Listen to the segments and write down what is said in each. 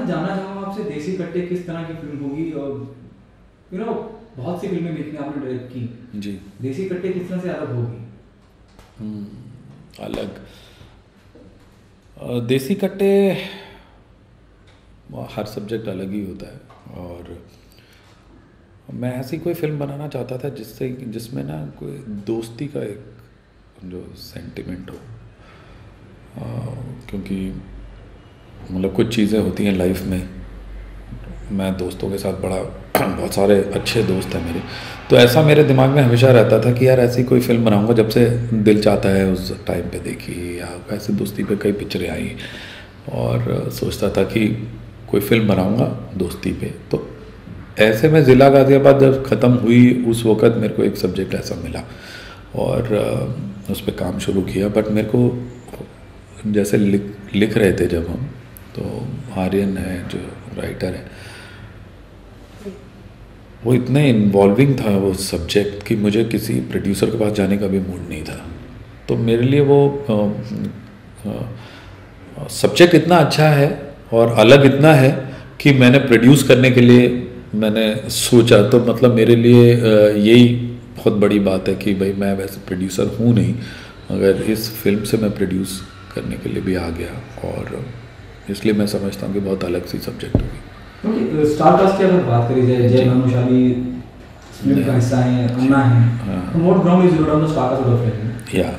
मैं जानना चाहूँगा आपसे, देसी कट्टे किस तरह की फिल्म होगी? और बहुत सी फिल्में देखने आपने डायरेक्ट की जी, देसी कट्टे किस तरह से अलग होगी? अलग देसी कट्टे, हर सब्जेक्ट अलग ही होता है। और मैं ऐसी कोई फिल्म बनाना चाहता था जिसमें ना कोई दोस्ती का एक जो सेंटिमेंट हो, क्योंकि मतलब कुछ चीज़ें होती हैं लाइफ में। मैं दोस्तों के साथ बहुत सारे अच्छे दोस्त हैं मेरे, तो ऐसा मेरे दिमाग में हमेशा रहता था कि यार ऐसी कोई फिल्म बनाऊंगा। जब से दिल चाहता है उस टाइम पे देखी, या ऐसे दोस्ती पे कई पिक्चरें आई, और सोचता था कि कोई फिल्म बनाऊंगा दोस्ती पे। तो ऐसे में ज़िला गाज़ियाबाद जब ख़त्म हुई उस वक़्त मेरे को एक सब्जेक्ट ऐसा मिला और उस पर काम शुरू किया। बट मेरे को जैसे लिख रहे थे जब हम, तो आर्यन है जो राइटर है, वो इतने इन्वॉल्विंग था वो सब्जेक्ट कि मुझे किसी प्रोड्यूसर के पास जाने का भी मूड नहीं था। तो मेरे लिए वो सब्जेक्ट इतना अच्छा है और अलग इतना है कि मैंने प्रोड्यूस करने के लिए मैंने सोचा। तो मतलब मेरे लिए यही बहुत बड़ी बात है कि भाई मैं वैसे प्रोड्यूसर हूँ नहीं, मगर इस फिल्म से मैं प्रोड्यूस करने के लिए भी आ गया, और इसलिए मैं समझता हूँ कि बहुत अलग सी सब्जेक्ट होगी। स्टार कास्ट की अगर बात करी जाए, जय भानुशाली फिल्म का हिस्सा है, अन्ना है, तो what ground is on the star cast of film? या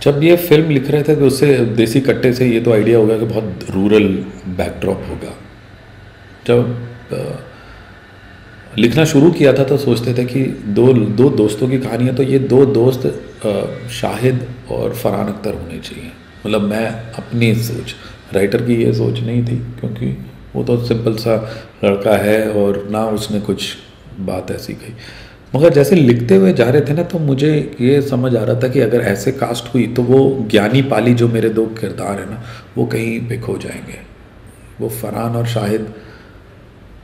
जब ये फिल्म लिख रहे थे तो उससे देसी कट्टे से ये तो आइडिया होगा कि बहुत रूरल बैकड्रॉप होगा। जब लिखना शुरू किया था तो सोचते थे कि दो दोस्तों की कहानी है, तो ये दो दोस्त शाहिद और फरहान अख्तर होने चाहिए। मतलब मैं अपनी सोच, राइटर की ये सोच नहीं थी, क्योंकि वो तो सिंपल सा लड़का है और ना उसने कुछ बात ऐसी कही। मगर जैसे लिखते हुए जा रहे थे ना, तो मुझे ये समझ आ रहा था कि अगर ऐसे कास्ट हुई तो वो ज्ञानी पाली जो मेरे दो किरदार हैं ना, वो कहीं पे खो जाएंगे। वो फरहान और शाहिद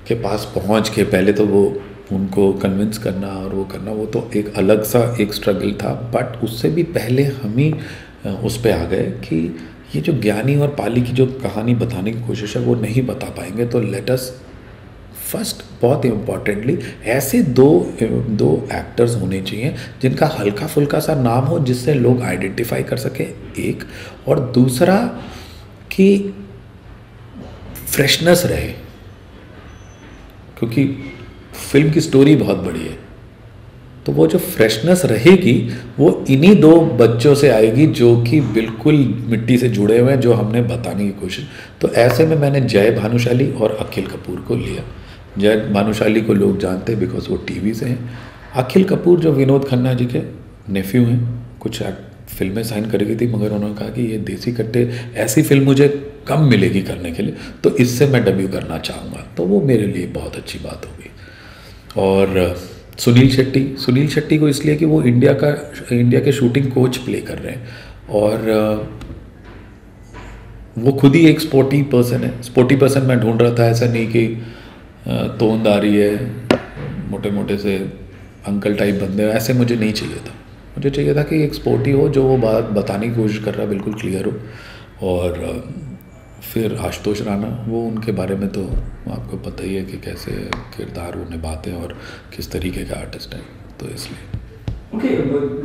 के पास पहुंच के पहले तो वो उनको कन्विंस करना और वो करना, वो तो एक अलग सा एक स्ट्रगल था। बट उससे भी पहले हम ही उस पर आ गए कि ये जो ज्ञानी और पाली की जो कहानी बताने की कोशिश है वो नहीं बता पाएंगे, तो लेट अस फर्स्ट, बहुत इम्पॉर्टेंटली, ऐसे दो एक्टर्स होने चाहिए जिनका हल्का फुल्का सा नाम हो, जिससे लोग आइडेंटिफाई कर सके, एक। और दूसरा कि फ्रेशनेस रहे, क्योंकि फिल्म की स्टोरी बहुत बड़ी है। तो वो जो फ्रेशनेस रहेगी वो इन्हीं दो बच्चों से आएगी जो कि बिल्कुल मिट्टी से जुड़े हुए हैं, जो हमने बताने की कोशिश। तो ऐसे में मैंने जय भानुशाली और अखिल कपूर को लिया। जय भानुशाली को लोग जानते हैं बिकॉज वो टीवी से हैं। अखिल कपूर जो विनोद खन्ना जी के नेफ्यू हैं, कुछ फिल्में साइन करी गई थी, मगर उन्होंने कहा कि ये देसी कट्टे ऐसी फिल्म मुझे कम मिलेगी करने के लिए, तो इससे मैं डेब्यू करना चाहूँगा। तो वो मेरे लिए बहुत अच्छी बात होगी। और सुनील शेट्टी को इसलिए कि वो इंडिया के शूटिंग कोच प्ले कर रहे हैं, और वो खुद ही एक स्पोर्टी पर्सन है। स्पोर्टी पर्सन मैं ढूंढ रहा था, ऐसा नहीं कि तोंददारी है, मोटे मोटे से अंकल टाइप बंदे, ऐसे मुझे नहीं चाहिए था। मुझे चाहिए था कि एक स्पोर्टी हो जो वो बात बताने की कोशिश कर रहा है बिल्कुल क्लियर हो। और फिर आशुतोष राणा, वो उनके बारे में तो आपको पता ही है कि कैसे किरदार वो निभाते हैं और किस तरीके का आर्टिस्ट है, तो इसलिए। ओके,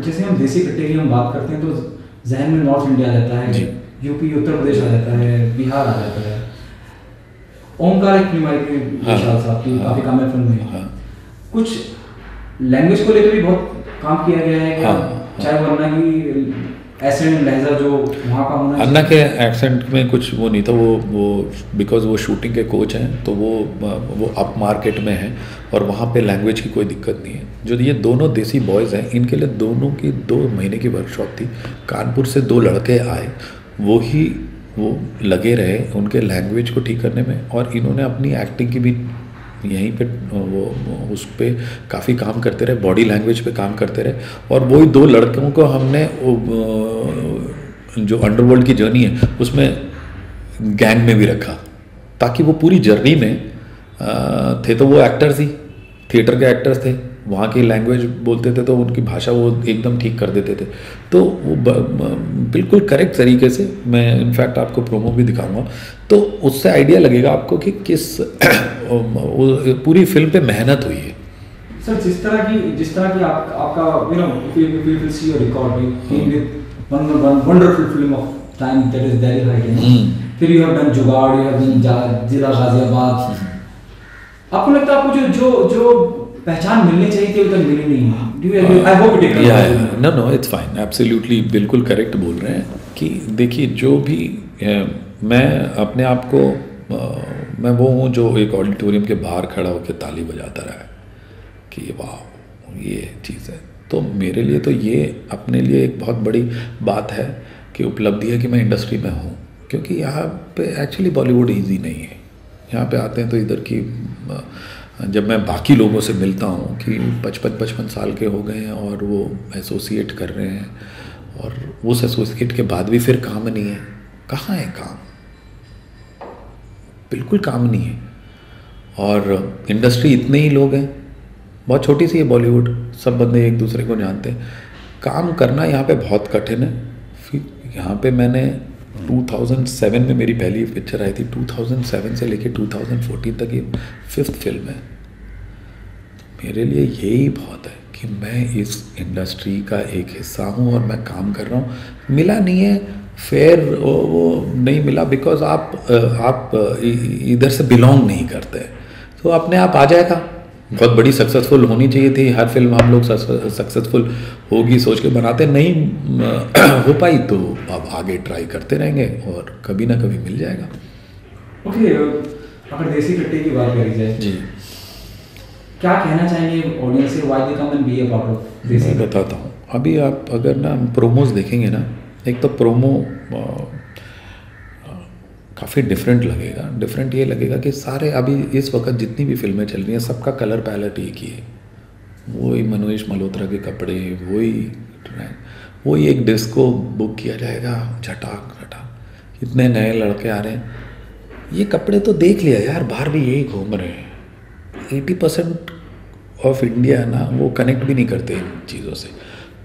जैसे हम देसी कट्टे की हम बात करते हैं तो जहन में नॉर्थ इंडिया रहता है जी, यूपी उत्तर प्रदेश आ जाता है, बिहार आ जाता है। ओमकार एक फिल्म आई थी विशाल साहब की, काफ़ी कामयाब फिल्म है। कुछ लैंग्वेज को लेकर भी बहुत काम किया गया है क्या? चाहे वो अन्ना की एसेंट लहजा जो वहाँ का होना, अन्ना के एक्सेंट में कुछ वो नहीं था। वो बिकॉज वो शूटिंग के कोच हैं, तो वो अप मार्केट में हैं और वहाँ पे लैंग्वेज की कोई दिक्कत नहीं है। जो ये दोनों देसी बॉयज़ हैं, इनके लिए दोनों की 2 महीने की वर्कशॉप थी। कानपुर से 2 लड़के आए, वो लगे रहे उनके लैंग्वेज को ठीक करने में, और इन्होंने अपनी एक्टिंग की भी यहीं पे वो उस पर काफ़ी काम करते रहे, बॉडी लैंग्वेज पे काम करते रहे। और वही 2 लड़कों को हमने जो अंडरवर्ल्ड की जर्नी है उसमें गैंग में भी रखा, ताकि वो पूरी जर्नी में थे। तो वो एक्टर्स ही थिएटर के एक्टर्स थे, वहाँ की लैंग्वेज बोलते थे तो उनकी भाषा वो एकदम ठीक कर देते थे। तो वो बिल्कुल करेक्ट तरीके से, मैं इनफैक्ट आपको प्रोमो भी दिखाऊंगा, तो उससे आइडिया लगेगा आपको कि किस पूरी फिल्म पे मेहनत हुई है। सर जिस तरह की आपका you know if you will see your record with one wonderful film of time that is Delhi height, फिर यू हैव डन जुगाड़, यू हैव डन जिला गाजियाबाद, आपको लगता है आपको जो पहचान मिलनी चाहिए थी वो तक मिली नहीं? Do you agree? I hope it is no it's fine, absolutely बिल्कुल करेक्ट बोल रहे हैं कि देखिए जो भी मैं अपने आप को मैं वो हूँ जो एक ऑडिटोरियम के बाहर खड़ा होकर ताली बजाता रहा है कि वाह ये चीज़ है। तो मेरे लिए तो ये अपने लिए एक बहुत बड़ी बात है कि उपलब्धि है कि मैं इंडस्ट्री में हूँ, क्योंकि यहाँ पे एक्चुअली बॉलीवुड ईजी नहीं है। यहाँ पे आते हैं तो इधर की जब मैं बाकी लोगों से मिलता हूँ कि 55 साल के हो गए हैं और वो एसोसिएट कर रहे हैं, और उस एसोसिएट के बाद भी फिर काम नहीं है। कहाँ है काम? बिल्कुल काम नहीं है। और इंडस्ट्री इतने ही लोग हैं, बहुत छोटी सी है बॉलीवुड, सब बंदे एक दूसरे को जानते हैं। काम करना यहाँ पे बहुत कठिन है। फिर यहाँ पे मैंने 2007 में मेरी पहली पिक्चर आई थी, 2007 से लेके 2014 तक ये 5th फिल्म है। मेरे लिए यही बहुत है कि मैं इस इंडस्ट्री का एक हिस्सा हूँ और मैं काम कर रहा हूँ। मिला नहीं है फेयर, वो नहीं मिला बिकॉज आप इधर से बिलोंग नहीं करते, तो अपने आप आ जाएगा। बहुत बड़ी सक्सेसफुल होनी चाहिए थी, हर फिल्म हम लोग सक्सेसफुल होगी सोच के बनाते, नहीं हो पाई तो अब आगे ट्राई करते रहेंगे और कभी ना कभी मिल जाएगा। ओके, अगर देसी कट्टे की बात करी जाए जी, क्या कहना चाहेंगे ऑडियंस से, why they come and be a part of देसी? मैं बताता हूँ। अभी आप अगर ना प्रोमोज देखेंगे ना, एक तो प्रोमो काफ़ी डिफरेंट लगेगा। डिफरेंट ये लगेगा कि सारे अभी इस वक्त जितनी भी फिल्में चल रही हैं सबका कलर पैलेट एक ही है, वही मनोज मल्होत्रा के कपड़े, वही एक डिस्को बुक किया जाएगा, झटाक झटाक, इतने नए लड़के आ रहे हैं, ये कपड़े तो देख लिया यार, बाहर भी यही घूम रहे हैं। 80% ऑफ इंडिया ना वो कनेक्ट भी नहीं करते इन चीज़ों से।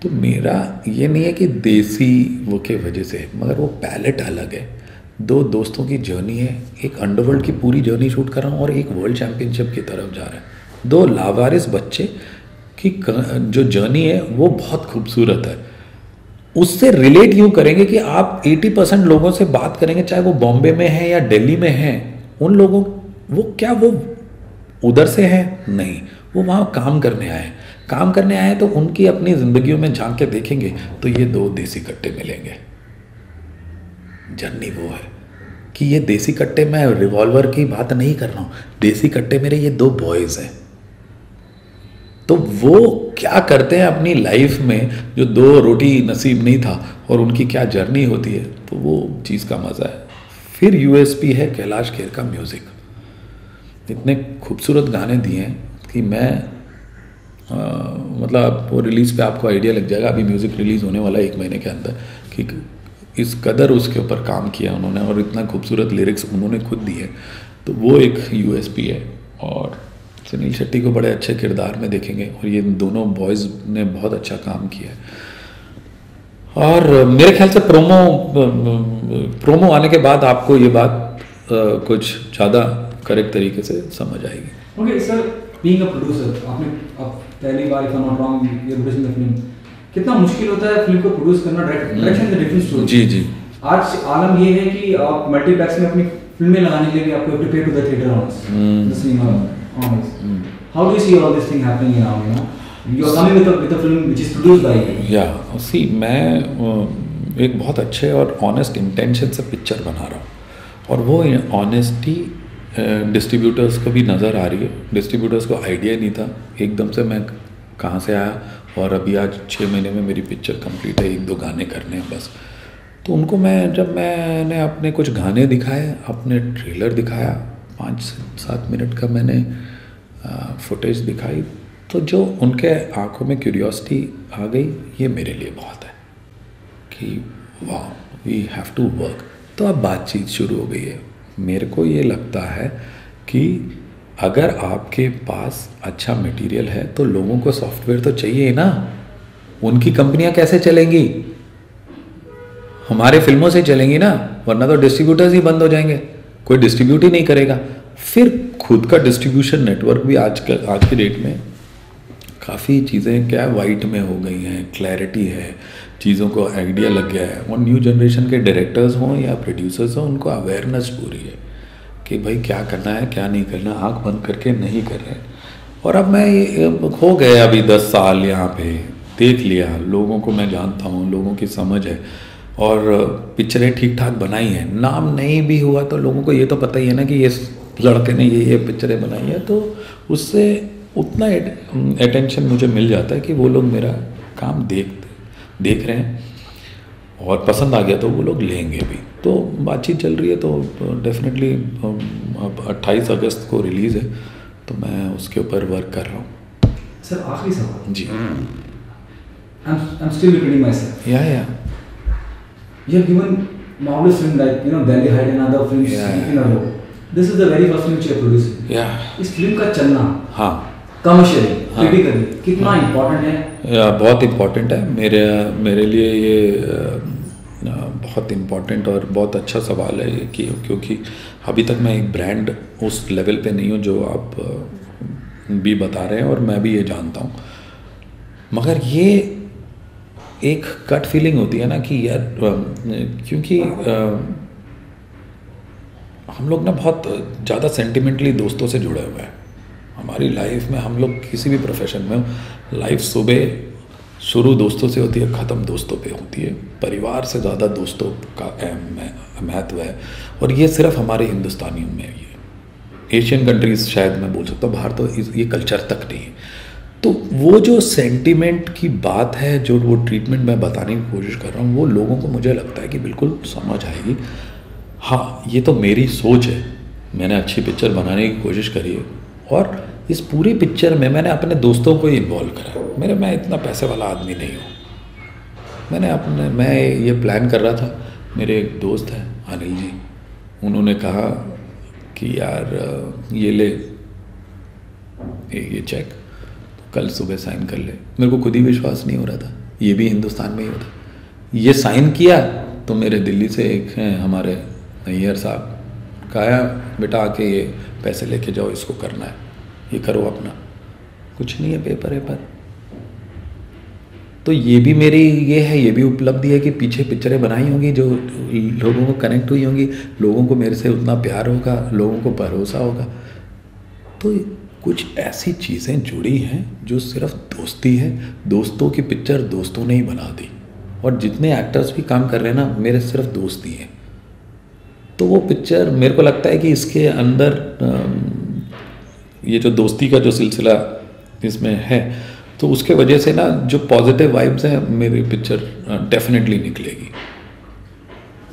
तो मेरा ये नहीं है कि देसी वो के वजह से, मगर वो पैलेट अलग है। दो दोस्तों की जर्नी है, एक अंडरवर्ल्ड की पूरी जर्नी शूट कर रहा हूँ और एक वर्ल्ड चैम्पियनशिप की तरफ जा रहा है। दो लावारिस बच्चे की जो जर्नी है वो बहुत खूबसूरत है। उससे रिलेट यूँ करेंगे कि आप 80% लोगों से बात करेंगे, चाहे वो बॉम्बे में है या दिल्ली में है, उन लोगों वो उधर से है नहीं, वो वहाँ काम करने आए। काम करने आए तो उनकी अपनी ज़िंदगियों में झांक के देखेंगे तो ये दो देसी कट्टे मिलेंगे। जर्नी वो है कि ये देसी कट्टे, मैं रिवॉल्वर की बात नहीं कर रहा हूँ, देसी कट्टे मेरे ये दो बॉयज़ हैं। तो वो क्या करते हैं अपनी लाइफ में, जो दो रोटी नसीब नहीं था, और उनकी क्या जर्नी होती है, तो वो चीज़ का मज़ा है। फिर यूएसपी है कैलाश खेर का म्यूज़िक। इतने खूबसूरत गाने दिए हैं कि मैं मतलब वो रिलीज़ पे आपको आइडिया लग जाएगा। अभी म्यूज़िक रिलीज़ होने वाला है 1 महीने के अंदर, कि इस कदर उसके ऊपर काम किया उन्होंने और इतना खूबसूरत लिरिक्स उन्होंने खुद दिए। तो वो एक यूएसपी है। और सुनील शेट्टी को बड़े अच्छे किरदार में देखेंगे, और ये दोनों बॉयज़ ने बहुत अच्छा काम किया है। और मेरे ख्याल से प्रोमो आने के बाद आपको ये बात कुछ ज़्यादा करेक्ट तरीके से समझ आएगी। Okay sir, being a producer, आपने अब पहली बार, if I am not wrong, you are producing the film, कितना मुश्किल होता है फिल्म को प्रोड्यूस करना, डायरेक्शन द डिफरेंट स्टोरी। जी जी। आज आलम ये है कि आप मल्टीप्लेक्स में अपनी फिल्में लगाने के लिए आपको to pay to the theatre owners, the cinema owners. How do you see all this thing happening now, you know? You are coming with a film which is produced by you. Yeah see, मैं एक बहुत अच्छे और honest intention से picture बना रहा हूँ, और वो ऑनेस्टी डिस्ट्रीब्यूटर्स को भी नज़र आ रही है। डिस्ट्रीब्यूटर्स को आइडिया नहीं था, एकदम से मैं कहाँ से आया, और अभी आज 6 महीने में मेरी पिक्चर कंप्लीट है, 1-2 गाने करने हैं बस। तो उनको मैंने अपने कुछ गाने दिखाए, अपने ट्रेलर दिखाया, 5-7 मिनट का मैंने फुटेज दिखाई, तो जो उनके आंखों में क्यूरियोसिटी आ गई, ये मेरे लिए बहुत है कि वाह, वी हैव टू वर्क। तो अब बातचीत शुरू हो गई है। मेरे को ये लगता है कि अगर आपके पास अच्छा मटेरियल है तो लोगों को सॉफ्टवेयर तो चाहिए ही ना। उनकी कंपनियां कैसे चलेंगी? हमारे फिल्मों से चलेंगी ना, वरना तो डिस्ट्रीब्यूटर्स ही बंद हो जाएंगे, कोई डिस्ट्रीब्यूट ही नहीं करेगा। फिर खुद का डिस्ट्रीब्यूशन नेटवर्क भी आज की डेट में काफ़ी चीज़ें क्या वाइट में हो गई हैं, क्लैरिटी है, चीज़ों को आइडिया लग गया है। और न्यू जनरेशन के डायरेक्टर्स हों या प्रोड्यूसर्स हों, उनको अवेयरनेस पूरी है कि भाई क्या करना है क्या नहीं करना, आँख बंद करके नहीं कर रहे। और अब मैं हो गए अभी 10 साल यहाँ पे, देख लिया, लोगों को मैं जानता हूँ, लोगों की समझ है और पिक्चरें ठीक ठाक बनाई हैं। नाम नहीं भी हुआ तो लोगों को ये तो पता ही है ना कि ये लड़के ने ये पिक्चरें बनाई है, तो उससे उतना अटेंशन मुझे मिल जाता है कि वो लोग मेरा काम देख रहे हैं और पसंद आ गया तो वो लोग लेंगे भी। तो बातचीत चल रही है, तो डेफिनेटली अब 28 अगस्त को रिलीज़ है, तो मैं उसके ऊपर वर्क कर रहा हूँ। सर आखिरी सवाल जी। I'm still repeating myself. या You have given marvelous film like Delhi Heights and other films in a row. This is the very first film which you are producing. इस फिल्म का चलना हाँ कमर्शियली क्रिटिकली कितना important है? बहुत important है मेरे लिए ये बहुत इम्पोर्टेंट और बहुत अच्छा सवाल है कि क्योंकि अभी तक मैं एक ब्रांड उस लेवल पे नहीं हूँ जो आप भी बता रहे हैं, और मैं भी ये जानता हूँ। मगर ये एक कट फीलिंग होती है ना कि यार, क्योंकि हम लोग ना बहुत ज़्यादा सेंटिमेंटली दोस्तों से जुड़े हुए हैं। हमारी लाइफ में हम लोग किसी भी प्रोफेशन में, लाइफ सुबह शुरू दोस्तों से होती है, ख़त्म दोस्तों पे होती है। परिवार से ज़्यादा दोस्तों का महत्व है, और ये सिर्फ हमारे हिंदुस्तानियों में, ये एशियन कंट्रीज़ शायद मैं बोल सकता हूँ, बाहर तो ये कल्चर तक नहीं है। तो वो जो सेंटिमेंट की बात है, जो वो ट्रीटमेंट मैं बताने की कोशिश कर रहा हूँ, वो लोगों को मुझे लगता है कि बिल्कुल समझ आएगी। हाँ, ये तो मेरी सोच है, मैंने अच्छी पिक्चर बनाने की कोशिश करी है, और इस पूरी पिक्चर में मैंने अपने दोस्तों को ही इन्वॉल्व करा। मैं इतना पैसे वाला आदमी नहीं हूँ। मैं ये प्लान कर रहा था, मेरे एक दोस्त हैं अनिल जी, उन्होंने कहा कि यार ये ले ये चेक, कल सुबह साइन कर ले। मेरे को खुद ही विश्वास नहीं हो रहा था, ये भी हिंदुस्तान में ही होता। ये साइन किया तो मेरे दिल्ली से एक हैं हमारे नैयर साहब, कहा बेटा आके ये पैसे लेके जाओ, इसको करना है, ये करो अपना, कुछ नहीं है, पेपर है पर। तो ये भी मेरी ये भी उपलब्धि है कि पीछे पिक्चरें बनाई होंगी जो लोगों को कनेक्ट हुई होंगी, लोगों को मेरे से उतना प्यार होगा, लोगों को भरोसा होगा। तो कुछ ऐसी चीज़ें जुड़ी हैं जो सिर्फ दोस्ती है। दोस्तों की पिक्चर दोस्तों ने ही बना दी, और जितने एक्टर्स भी काम कर रहे हैं ना, मेरे सिर्फ दोस्त ही हैं। तो वो पिक्चर मेरे को लगता है कि इसके अंदर ये जो दोस्ती का जो सिलसिला इसमें है, तो उसके वजह से ना जो पॉजिटिव वाइब्स हैं, मेरी पिक्चर डेफिनेटली निकलेगी।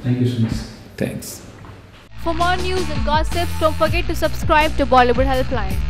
Thank you so much. Thanks. For more news and gossip, don't forget to subscribe to Bollywood Helpline.